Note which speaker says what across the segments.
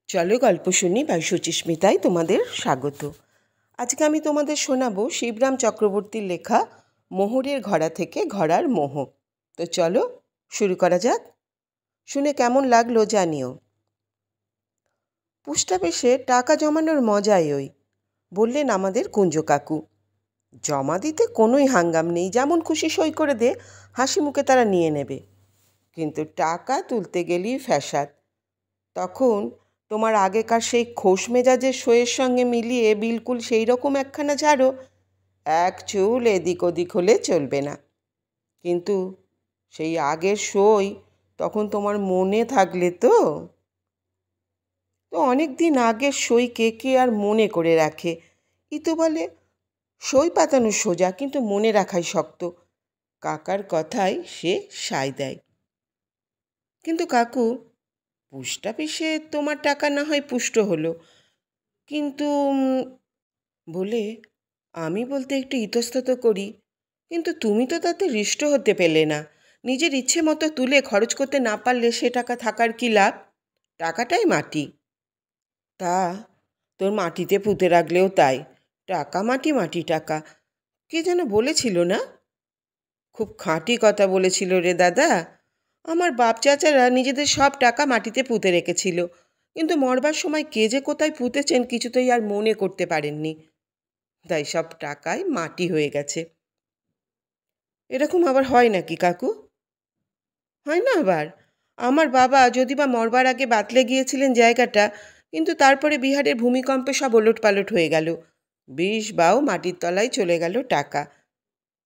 Speaker 1: চলো গল্প শুনি বাই সুচিস্মিতায় তোমাদের স্বাগত। আজকে আমি তোমাদের শোনাবো শিবরাম চক্রবর্তীর লেখা মোহরের ঘোড়া থেকে ঘোড়ার মোহ। তো চলো শুরু করা যাক। শুনে কেমন লাগলো জানিও। পোস্ট অফিসে টাকা জমানোর মজাই ওই, বললেন আমাদের কুঞ্জ কাকু। জমা দিতে কোনোই হাঙ্গাম নেই, যেমন খুশি সই করে দে, হাসি মুখে তারা নিয়ে নেবে। কিন্তু টাকা তুলতে গেলেই ফ্যাসাদ। তখন তোমার আগেকার সেই খোশ মেজাজের সইয়ের সঙ্গে মিলিয়ে বিলকুল সেই রকম একখানা ঝাড়ো, এক চুল এদিক ওদিক হলে চলবে না। কিন্তু সেই আগের সই তখন তোমার মনে থাকলে তো অনেক দিন আগের সই কে আর মনে করে রাখে। ইতু বলে সই পাতানো সোজা, কিন্তু মনে রাখাই শক্ত। কাকার কথায় সে সায় দেয়। কিন্তু কাকু, পোস্ট অফিসে তোমার টাকা না হয় পুষ্ট হলো, কিন্তু বলে আমি বলতে একটু ইতস্তত করি, কিন্তু তুমি তো তাতে হৃষ্ট হতে পেলে না। নিজের ইচ্ছে মতো তুলে খরচ করতে না পারলে সে টাকা থাকার কি লাভ? টাকাটাই মাটি। তা তোর মাটিতে পুঁতে রাখলেও তাই, টাকা মাটি, মাটি টাকা। কে যেন বলেছিল না? খুব খাঁটি কথা বলেছিল রে দাদা। আমার বাপ চাচারা নিজেদের সব টাকা মাটিতে পুঁতে রেখেছিল, কিন্তু মরবার সময় কে যে কোথায় পুঁতেছেন কিছুতেই আর মনে করতে পারেননি, তাই সব টাকাই মাটি হয়ে গেছে। এরকম আবার হয় নাকি কাকু? হয় না আবার? আমার বাবা যদি বা মরবার আগে বাতলে গিয়েছিলেন জায়গাটা, কিন্তু তারপরে বিহারের ভূমিকম্পে সব ওলটপালট হয়ে গেল। 20 বাও মাটির তলায় চলে গেল টাকা।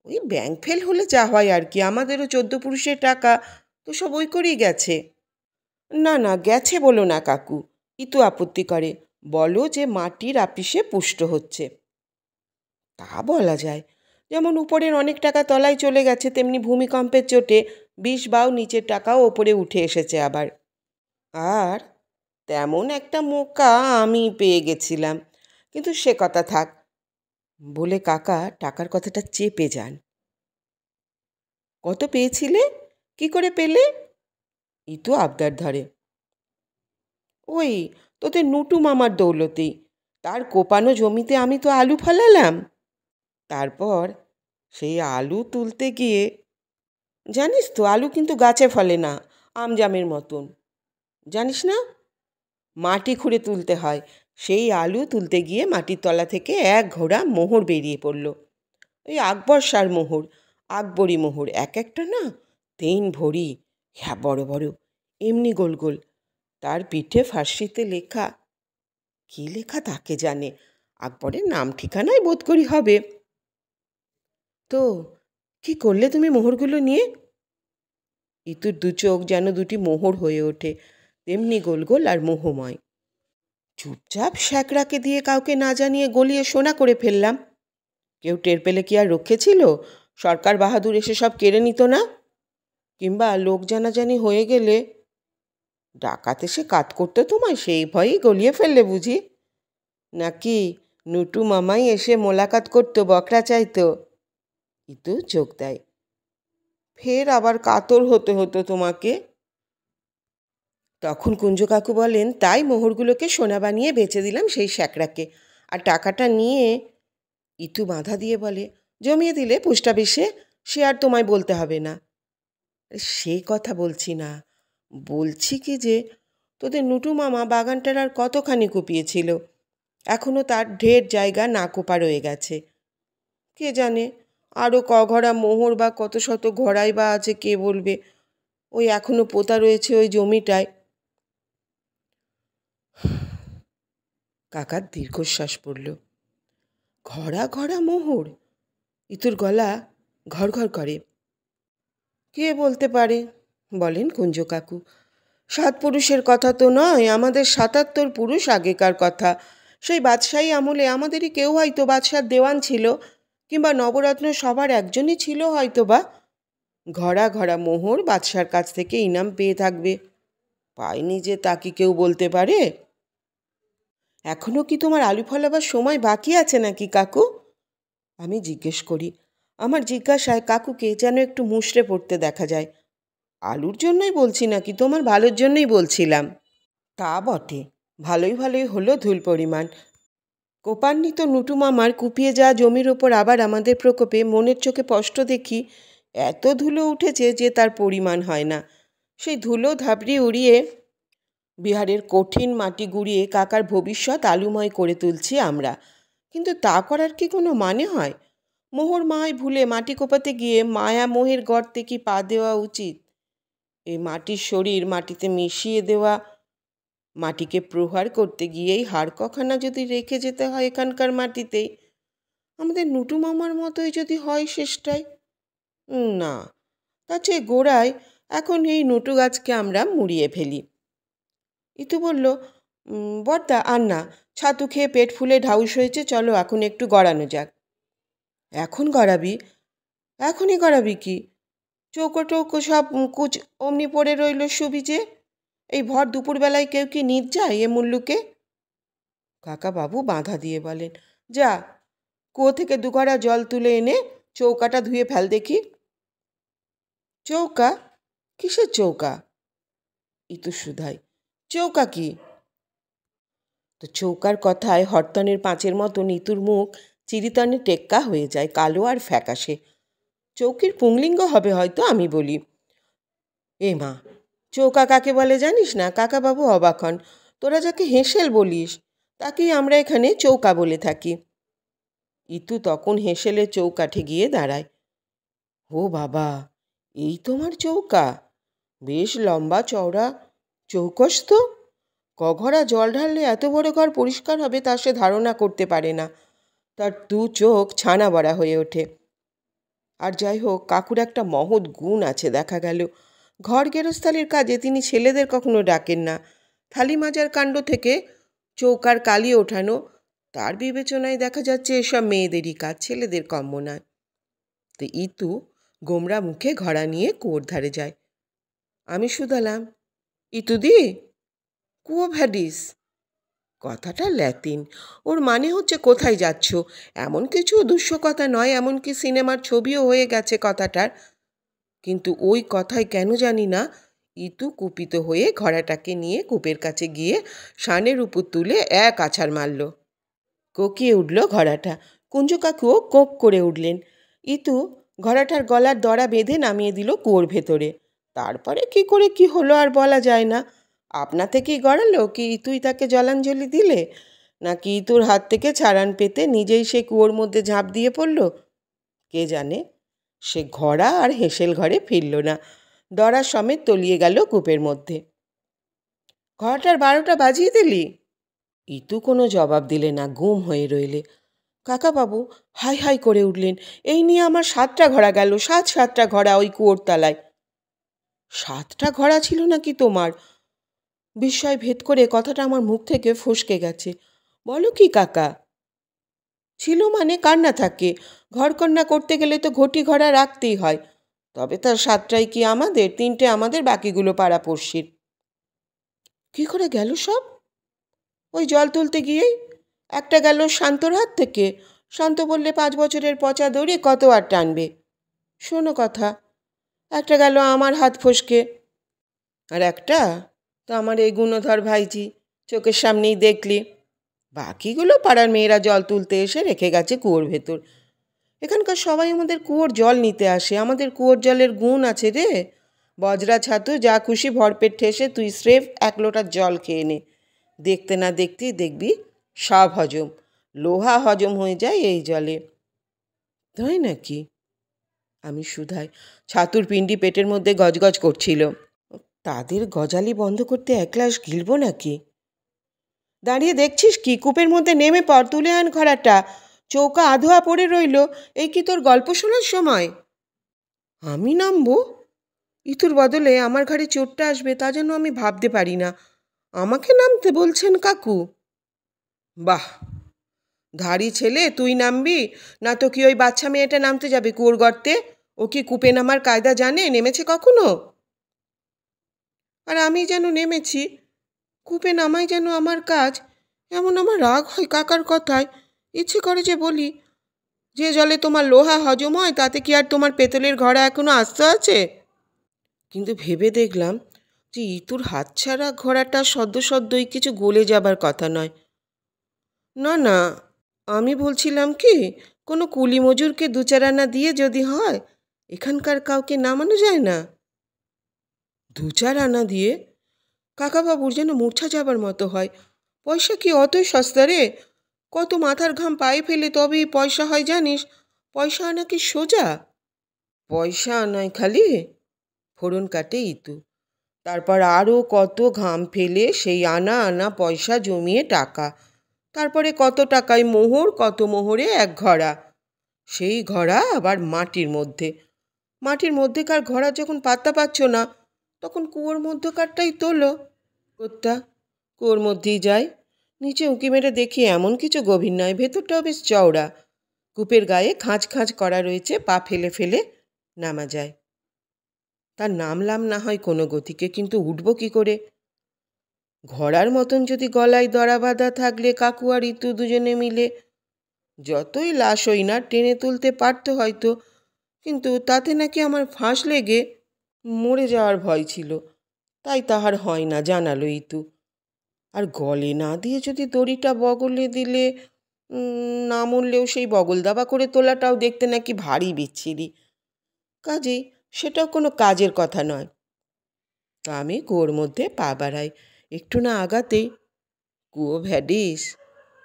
Speaker 1: ওই ব্যাংক ফেল হলে যা হয় আর কি। আমাদেরও 14 পুরুষের টাকা তো সব ওই করেই গেছে। না না, গেছে বলো না কাকু, ইতু আপত্তি করে। বলো যে মাটির আপিসে পুষ্ট হচ্ছে। তা বলা যায়। যেমন উপরের অনেক টাকা তলায় চলে গেছে, তেমনি ভূমিকম্পের চোটে 20 বাও নিচের টাকাও ওপরে উঠে এসেছে আবার। আর তেমন একটা মোকা আমি পেয়ে গেছিলাম, কিন্তু সে কথা থাক। বলে কাকা টাকার কথাটা চেপে যান। কত পেয়েছিলে? কি করে পেলে? ইতু আবদার ধরে। ওই তোদের নুটু মামার দৌলতেই। তার কোপানো জমিতে আমি তো আলু ফলালাম। তারপর সেই আলু তুলতে গিয়ে, জানিস তো আলু কিন্তু গাছে ফলে না, আমজামের মতন। জানিস না? মাটি খুঁড়ে তুলতে হয়। সেই আলু তুলতে গিয়ে মাটির তলা থেকে এক ঘোড়া মোহর বেরিয়ে পড়ল। ওই আকবর শাহর মোহর, আকবরী মোহর, এক একটা না 3 ভরি, হ্যাঁ বড় বড়, এমনি গোল গোল। তার পিঠে ফার্সিতে লেখা। কি লেখা তাকে জানে, আকবরের নাম ঠিকানাই বোধ করি হবে। তো কি করলে তুমি মোহরগুলো নিয়ে? ইতুর 2 চোখ যেন 2টি মোহর হয়ে ওঠে, তেমনি গোল গোল আর মোহময়। চুপচাপ শ্যাকরাকে দিয়ে কাউকে না জানিয়ে গলিয়ে সোনা করে ফেললাম। কেউ টের পেলে কি আর রক্ষে ছিল? সরকার বাহাদুর এসে সব কেড়ে নিত না? কিংবা লোক জানাজানি হয়ে গেলে ডাকাত এসে কাত করতে তোমায়, সেই ভয়েই গলিয়ে ফেললে বুঝি? নাকি নুটু মামাই এসে মোলাকাত করতো, বকরা চাইতো? ইতু চোখ দেয়। ফের আবার কাতর হতে হতো তোমাকে। তখন কুঞ্জ কাকু বলেন, তাই মোহরগুলোকে সোনা বানিয়ে বেচে দিলাম সেই শ্যাকরাকে, আর টাকাটা নিয়ে। ইতু বাধা দিয়ে বলে, জমিয়ে দিলে পোস্ট অফিসে, সে আর তোমায় বলতে হবে না। সে কথা বলছি না, বলছি কি যে তোদের নুটু মামা বাগানটার আর কতখানি কুপিয়েছিল, এখনও তার ঢের জায়গা না কোপা রয়ে গেছে। কে জানে আরও ঘোড়া মোহর বা কত শত ঘোড়াই বা আছে, কে বলবে। ওই এখনও পোতা রয়েছে ওই জমিটায়। কাকার দীর্ঘশ্বাস পড়ল। ঘড়া ঘড়া মোহর। ইতুর গলা ঘড়ঘড় করে। কে বলতে পারে, বলেন কুঞ্জ কাকু। 7 পুরুষের কথা তো নয়, আমাদের 77 পুরুষ আগেকার কথা। সেই বাদশাহী আমলে আমাদেরই কেউ হয়তো বাদশার দেওয়ান ছিল, কিংবা নবরত্ন সবার একজনই ছিল হয়তো বা। ঘড়া ঘড়া মোহর বাদশার কাছ থেকে ইনাম পেয়ে থাকবে। পায়নি যে তা কি কেউ বলতে পারে? এখনও কি তোমার আলু ফলাবার সময় বাকি আছে নাকি কাকু? আমি জিজ্ঞেস করি। আমার জিজ্ঞাসায় কাকুকে যেন একটু মুষড়ে পড়তে দেখা যায়। আলুর জন্যই বলছি নাকি, তোমার ভালোর জন্যই বলছিলাম। তা বটে, ভালোই ভালোই হলো ধুল পরিমাণ। কোপান্বিত নুটু মামার কুপিয়ে যাওয়া জমির ওপর আবার আমাদের প্রকোপে মনের চোখে স্পষ্ট দেখি এত ধুলো উঠেছে যে তার পরিমাণ হয় না। সেই ধুলো ধাবড়ি উড়িয়ে বিহারের কঠিন মাটি গুঁড়িয়ে কাকার ভবিষ্যৎ আলুময় করে তুলছি আমরা। কিন্তু তা করার কি কোনো মানে হয়? মোহর মায় ভুলে মাটি কোপাতে গিয়ে মায়া মোহের গর্তে কি পা দেওয়া উচিত? এই মাটির শরীর মাটিতে মিশিয়ে দেওয়া, মাটিকে প্রহার করতে গিয়েই হাড় কখানা যদি রেখে যেতে হয় এখানকার মাটিতেই, আমাদের নুটু মামার মতোই যদি হয় শেষটায়, না, তার চেয়ে গোড়ায় এখন এই নুটু গাছকে আমরা মুড়িয়ে ফেলি। ইতু বলল, বড়দা আর না, ছাতু খেয়ে পেট ফুলে ঢাউস হয়েছে, চলো এখন একটু গড়ানো যাক। এখন গড়াবি? এখনই গড়াবি কি? চৌকো টৌকো সব কুচ অমনি পড়ে রইল সুবিজে। এই ভর দুপুরবেলায় কেউ কি নিজ যায় এ মুল্লুকে? কাকা বাবু বাধা দিয়ে বলেন, যা, কুয়ো থেকে দুঘড়া জল তুলে এনে চৌকাটা ধুয়ে ফেল দেখি। চৌকা? কিসের চৌকা? ইতু শুধায়, চৌকা কি? তো চৌকার কথায় হরতনের পাঁচের মতো নিতুর মুখ চিরিতনে টেক্কা হয়ে যায়, কালো আর ফ্যাকাশে। চৌকির পুংলিঙ্গ হবে হয়তো, আমি বলি। এ মা, চৌকা কাকে বলে জানিস না? কাকাবাবু অবাক হন। তোরা যাকে হেঁসেল বলিস তাকেই আমরা এখানে চৌকা বলে থাকি। ইতু তখন হেঁসেলের চৌকাঠে গিয়ে দাঁড়ায়। ও বাবা, এই তোমার চৌকা? বেশ লম্বা চওড়া চৌকস তো। কঘরা জল ঢাললে এত বড় ঘর পরিষ্কার হবে তা সে ধারণা করতে পারে না। তার দু চোখ ছানা বড়া হয়ে ওঠে। আর যাই হোক, কাকুর একটা মহৎ গুণ আছে দেখা গেল। ঘর গেরস্থালির কাজে তিনি ছেলেদের কখনো ডাকেন না। থালি মাজার কাণ্ড থেকে চৌকার কালি ওঠানো, তার বিবেচনায় দেখা যাচ্ছে এসব মেয়েদেরই কাজ, ছেলেদের কম্য নয়। তো ইতু গোমরা মুখে ঘড়া নিয়ে কুয়োর ধারে যায়। আমি শুধালাম, ইতুদি, কুয়ো ভ্যাডিস? কথাটা ল্যাতিন, ওর মানে হচ্ছে কোথায় যাচ্ছ। এমন কিছু দুঃস্ব কথা নয়, এমনকি সিনেমার ছবিও হয়ে গেছে কথাটার। কিন্তু ওই কথায় কেন জানি না ইতু কুপিত হয়ে ঘোড়াটাকে নিয়ে কূপের কাছে গিয়ে শানের উপর তুলে এক আছাড় মারল। কোকিয়ে উঠল ঘোড়াটা। কুঞ্জ কাকুও কোঁক করে উঠলেন। ইতু ঘোড়াটার গলার দড়া বেঁধে নামিয়ে দিল কুয়োর ভেতরে। তারপরে কি করে কি হলো আর বলা যায় না। আপনা থেকেই গড়ালো, কি ইতুই তাকে জলাঞ্জলি দিলে, নাকি ইতুর হাত থেকে ছাড়ান পেতে নিজেই সে কুয়োর মধ্যে ঝাঁপ দিয়ে পড়ল, কে জানে। সে ঘোড়া আর হেঁসেল ঘরে ফিরল না, দড়া সমেত তলিয়ে গেল কূপের মধ্যে। ঘোড়াটার 12টা বাজিয়ে দিলি? ইতু কোনো জবাব দিলে না, গুম হয়ে রইলে। কাকাবাবু হাই হাই করে উঠলেন, এই নিয়ে আমার 7টা ঘোড়া গেল, 7টা ঘোড়া ওই কুয়োর তলায়। 7টা ঘোড়া ছিল নাকি তোমার? বিস্ময় ভেদ করে কথাটা আমার মুখ থেকে ফসকে গেছে। বলো কি কাকা? ছিল মানে কার না থাকে? ঘরকন্যা করতে গেলে তো ঘটি ঘোড়া রাখতেই হয়। তবে তার 7টাই কি আমাদের? 3টে আমাদের, বাকিগুলো পাড়াপড়শির। কী করে গেল সব? ওই জল তুলতে গিয়েই। একটা গেল শান্তর হাত থেকে। শান্ত বললে 5 বছরের পচা দড়ি কত আর টানবে। শোনো কথা, একটা গেল আমার হাত ফসকে, আর একটা তো আমার এই গুণধর ভাইজি, চোখের সামনেই দেখলি। বাকিগুলো পাড়ার মেয়েরা জল তুলতে এসে রেখে গেছে কুয়োর ভেতর। এখানকার সবাই আমাদের কুয়োর জল নিতে আসে। আমাদের কুয়োর জলের গুণ আছে রে। বজরা ছাতু যা খুশি ভরপেট ঠেসে তুই স্রেফ 1 লোটা জল খেয়ে নে, দেখতে না দেখতেই দেখবি সব হজম, লোহা হজম হয়ে যায় এই জলে। তাই নাকি? আমি শুধাই। ছাতুর পিণ্ডি পেটের মধ্যে গজগজ করছিল। তাদের গজালি বন্ধ করতে 1 গ্লাস গিলব নাকি? দাঁড়িয়ে দেখছিস কি? কূপের মধ্যে নেমে পড়, তুলে আন ঘোড়াটা। চৌকা আধোয়া পড়ে রইল, এই কি তোর গল্প শোনার সময়? আমি নামবো? ইতুর বদলে আমার ঘাড়ে চোটটা আসবে তা যেন আমি ভাবতে পারি না। আমাকে নামতে বলছেন কাকু? বাহ, ধাড়ি ছেলে, তুই নামবি না তো কি ওই বাচ্চা মেয়েটা নামতে যাবে কুয়োর গর্তে? ও কি কূপে নামার কায়দা জানে? নেমেছে কখনো? আর আমি যেন নেমেছি, কূপে নামাই যেন আমার কাজ, এমন আমার রাগ হয় কাকার কথায়। ইচ্ছে করে যে বলি, যে জলে তোমার লোহা হজম হয় তাতে কি আর তোমার পেতলের ঘড়া এখনো আস্ত আছে? কিন্তু ভেবে দেখলাম যে ইতুর হাতছাড়া ঘোড়াটা সদ্য সদ্যই কিছু গলে যাবার কথা নয়। না না, আমি বলছিলাম কি, কোনো কুলি মজুরকে 2-4 আনা দিয়ে যদি হয়, এখানকার কাউকে নামানো যায় না? 2-4 আনা দিয়ে? কাকাবাবুর যেন মূর্ছা যাবার মতো হয়। পয়সা কি অতই সস্তা রে? কত মাথার ঘাম পায়ে ফেলে তবেই পয়সা হয় জানিস? পয়সা আনা কি সোজা? পয়সা আনায় খালি? ফোড়ন কাটে ইতু। তারপর আরও কত ঘাম ফেলে সেই আনা আনা পয়সা জমিয়ে টাকা, তারপরে কত টাকায় মোহর, কত মোহরে 1 ঘড়া। সেই ঘড়া আবার মাটির মধ্যে। মাটির মধ্যেকার ঘড়া যখন পাত্তা পাচ্ছ না, তখন কুয়োর মধ্যকারটাই তোলো। কোত্তা, কুয়োর মধ্যেই যাই। নিচে উঁকি মেরে দেখি এমন কিছু গভীর নয়, ভেতরটাও বেশ চওড়া। কূপের গায়ে খাঁজ খাঁজ করা রয়েছে, পা ফেলে ফেলে নামা যায়। তার নামলাম না হয় কোনো গতিকে, কিন্তু উঠব কি করে? ঘোড়ার মতন যদি গলায় দড়া বাঁধা থাকলে কাকু আর ইতু দুজনে মিলে যতই লাশ হই না টেনে তুলতে পারতো হয়তো, কিন্তু তাতে নাকি আমার ফাঁস লেগে মরে যাওয়ার ভয় ছিল। তাই তাহার হয় না, জানালো ইতু। আর গলে না দিয়ে যদি দড়িটা বগলে দিলে, না মরলেও সেই বগল দাবা করে তোলাটাও দেখতে নাকি ভারী বিচ্ছিরি। কাজেই সেটাও কোনো কাজের কথা নয়। তা আমি কুয়োর মধ্যে পা বাড়াই। একটু না আগাতেই, কুয়ো ভ্যাডিস,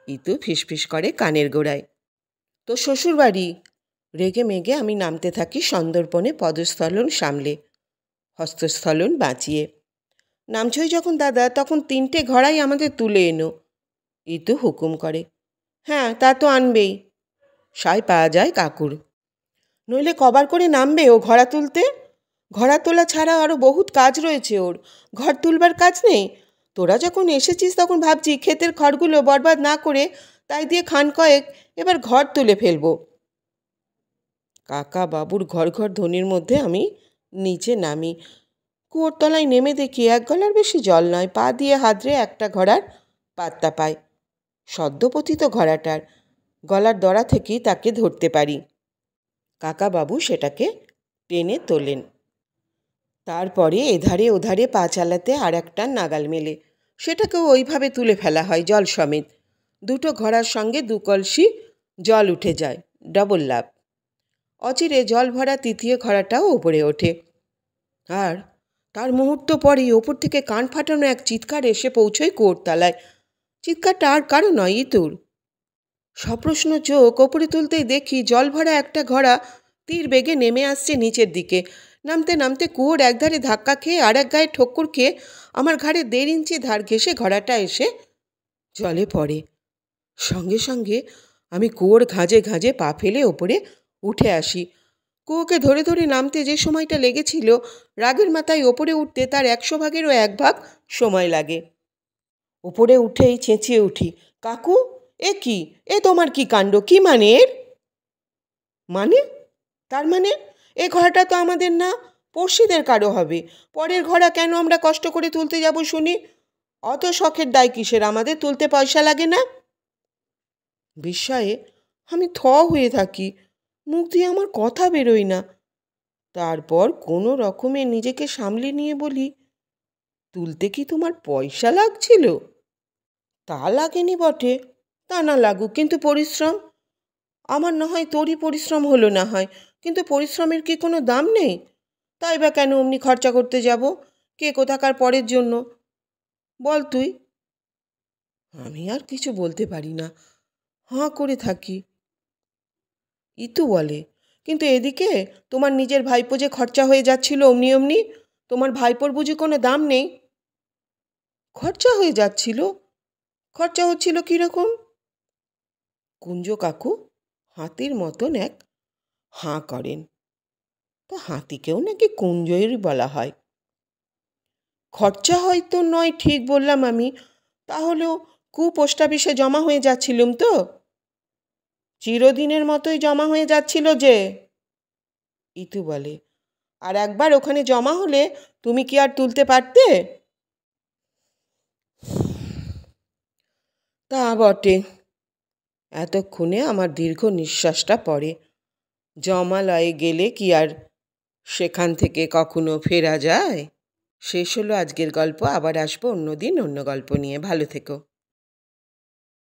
Speaker 1: ইতু ফিসফিস করে কানের গোড়ায়। তো শ্বশুর বাড়ি। রেগে মেগে আমি নামতে থাকি সন্দর্পণে পদস্থলন সামলে, হস্তস্থলন বাঁচিয়ে। নামছই যখন দাদা, তখন 3টে ঘড়াই আমাদের তুলে এনো। ইতু হুকুম করে। হ্যাঁ, তা তো আনবেই। সায় পাওয়া যায় কাকুর। নইলে কবার করে নামবে ও ঘোড়া তুলতে? ঘোড়া তোলা ছাড়া আরও বহুত কাজ রয়েছে ওর। ঘর তুলবার কাজ নেই? তোরা যখন এসেছিস তখন ভাবছি ক্ষেতের খড়গুলো বরবাদ না করে তাই দিয়ে খান কয়েক এবার ঘর তুলে ফেলবো। কাকা বাবুর ঘর ঘর ধ্বনির মধ্যে আমি নিচে নামি। কুয়োর তলায় নেমে দেখি 1 গলার বেশি জল নয়। পা দিয়ে হাতড়ে একটা ঘোড়ার পাত্তা পাই। সদ্যপতিত ঘোড়াটার গলার দড়া থেকেই তাকে ধরতে পারি। কাকাবাবু সেটাকে টেনে তোলেন। তারপরে এধারে ওধারে পা চালাতে আর একটা নাগাল মেলে, সেটাকেও ওইভাবে তুলে ফেলা হয় জল সমেত। 2টো ঘোড়ার সঙ্গে 2 কলসি জল উঠে যায়, ডবল লাভ। অচিরে জল ভরা 3য় ঘোড়াটাও ওপরে ওঠে। আর তার মুহূর্ত পরেই ওপর থেকে কান ফাটানো এক চিৎকার এসে পৌঁছয় কুয়োর তলায়। চিৎকারটা আর কারো নয়, ইতুর। সপ্রশ্ন চোখ ওপরে তুলতেই দেখি জল ভরা একটা ঘোড়া তীর বেগে নেমে আসছে নিচের দিকে। নামতে নামতে কুয়োর একধারে ধাক্কা খেয়ে আর এক গায়ে ঠক্কর খেয়ে আমার ঘাড়ে 1.5 ইঞ্চি ধার ঘেঁষে ঘোড়াটা এসে জলে পড়ে। সঙ্গে সঙ্গে আমি কুয়োর ঘাঁজে ঘাঁজে পা ফেলে ওপরে উঠে আসি। কুয়োকে ধরে ধরে নামতে যে সময়টা লেগেছিল, রাগের মাথায় ওপরে উঠতে তার 100 ভাগেরও 1 ভাগ সময় লাগে। ওপরে উঠেই চেঁচিয়ে উঠি, কাকু, এ কি? এ তোমার কি কাণ্ড? কি মানে এর? মানে? তার মানে এ ঘোড়াটা তো আমাদের না, পড়শিদের কারো হবে। পরের ঘোড়া কেন আমরা কষ্ট করে তুলতে যাব শুনি? অত শখের দায় কিসের আমাদের? তুলতে পয়সা লাগে না? বিস্ময়ে আমি থ হয়ে থাকি। মুখ দিয়ে আমার কথা বেরোয় না। তারপর কোনো রকমে নিজেকে সামলে নিয়ে বলি, তুলতে কি তোমার পয়সা লাগছিল? তা লাগেনি বটে, তা না লাগুক, কিন্তু পরিশ্রম। আমার না হয় তোরই পরিশ্রম হলো না হয়, কিন্তু পরিশ্রমের কি কোনো দাম নেই? তাই বা কেন অমনি খরচা করতে যাব? কে কোথাকার পরের জন্য? বল তুই। আমি আর কিছু বলতে পারি না, হাঁ করে থাকি। ইতু বলে, কিন্তু এদিকে তোমার নিজের ভাইপো যে খরচা হয়ে যাচ্ছিল অমনি অমনি, তোমার ভাইপোর বুঝি কোনো দাম নেই? খরচা হয়ে যাচ্ছিল? খরচা হচ্ছিল কীরকম? কুঞ্জ কাকু হাতির মতন এক হাঁ করেন। তা হাতিকেও নাকি কুঞ্জই বলা হয়? খরচা হয়তো নয় ঠিক বললাম আমি, তাহলেও পোস্ট অফিসে জমা হয়ে যাচ্ছিলুম তো। চিরদিনের মতোই জমা হয়ে যাচ্ছিল যে। ইতু বলে, আর একবার ওখানে জমা হলে তুমি কি আর তুলতে পারতে? তা বটে। এতক্ষণে আমার দীর্ঘ নিঃশ্বাসটা পড়ে। জমালয়ে গেলে কি আর সেখান থেকে কখনো ফেরা যায়? শেষ হলো আজকের গল্প। আবার আসবো অন্য দিন অন্য গল্প নিয়ে। ভালো থেকো।